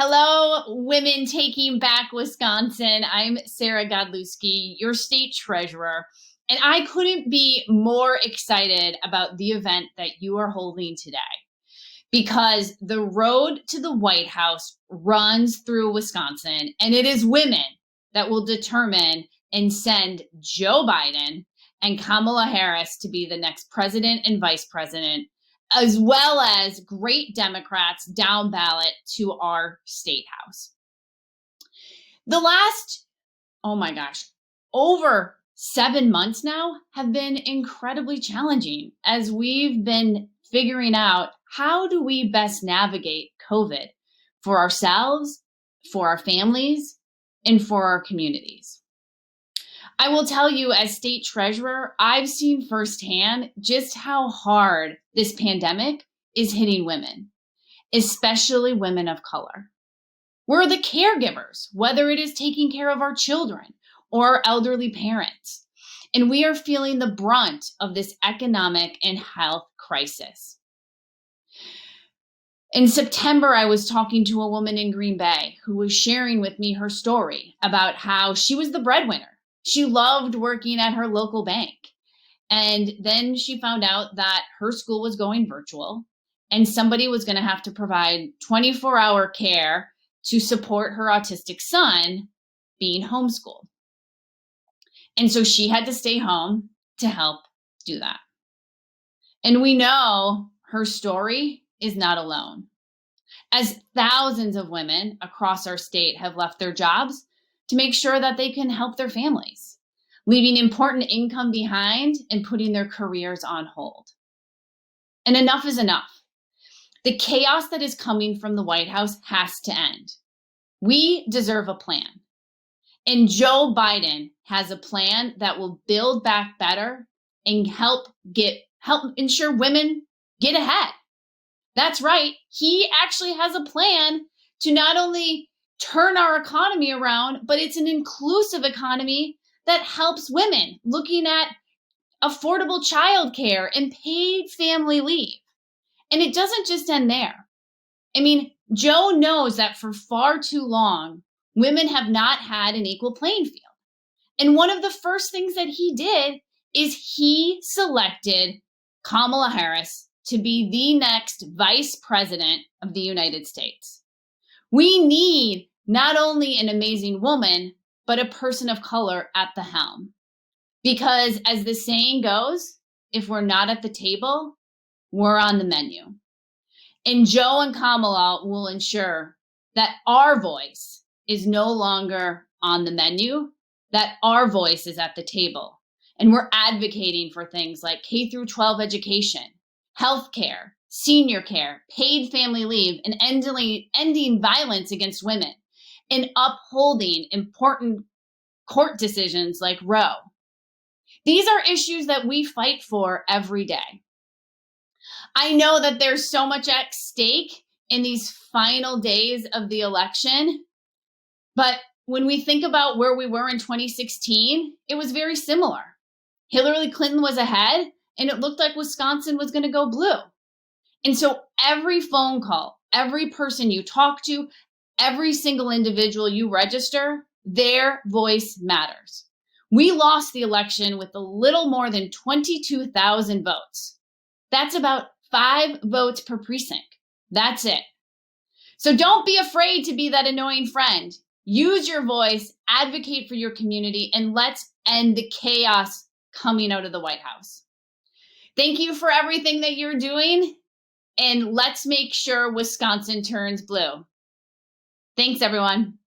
Hello, Women Taking Back Wisconsin. I'm Sarah Godlewski, your state treasurer, and I couldn't be more excited about the event that you are holding today because the road to the White House runs through Wisconsin, and it is women that will determine and send Joe Biden and Kamala Harris to be the next president and vice president, as well as great Democrats down ballot to our state house. The last, oh my gosh, over 7 months now have been incredibly challenging as we've been figuring out how do we best navigate COVID for ourselves, for our families, and for our communities. I will tell you, as state treasurer, I've seen firsthand just how hard this pandemic is hitting women, especially women of color. We're the caregivers, whether it is taking care of our children or our elderly parents, and we are feeling the brunt of this economic and health crisis. In September, I was talking to a woman in Green Bay who was sharing with me her story about how she was the breadwinner. She loved working at her local bank. And then she found out that her school was going virtual and somebody was going to have to provide 24-hour care to support her autistic son being homeschooled. And so she had to stay home to help do that. And we know her story is not alone, as thousands of women across our state have left their jobs to make sure that they can help their families, leaving important income behind and putting their careers on hold. And enough is enough. The chaos that is coming from the White House has to end. We deserve a plan. And Joe Biden has a plan that will build back better and help ensure women get ahead. That's right. He actually has a plan to not only turn our economy around, but it's an inclusive economy that helps women, looking at affordable childcare and paid family leave. And it doesn't just end there. I mean, Joe knows that for far too long, women have not had an equal playing field. And one of the first things that he did is he selected Kamala Harris to be the next vice president of the United States. We need not only an amazing woman, but a person of color at the helm. Because as the saying goes, if we're not at the table, we're on the menu. And Joe and Kamala will ensure that our voice is no longer on the menu, that our voice is at the table. And we're advocating for things like K through 12 education, healthcare, senior care, paid family leave, and ending violence against women, and upholding important court decisions like Roe. These are issues that we fight for every day. I know that there's so much at stake in these final days of the election, but when we think about where we were in 2016, it was very similar. Hillary Clinton was ahead, and it looked like Wisconsin was going to go blue. And so every phone call, every person you talk to, every single individual you register, their voice matters. We lost the election with a little more than 22,000 votes. That's about 5 votes per precinct. That's it. So don't be afraid to be that annoying friend. Use your voice, advocate for your community, and let's end the chaos coming out of the White House. Thank you for everything that you're doing, and let's make sure Wisconsin turns blue. Thanks, everyone.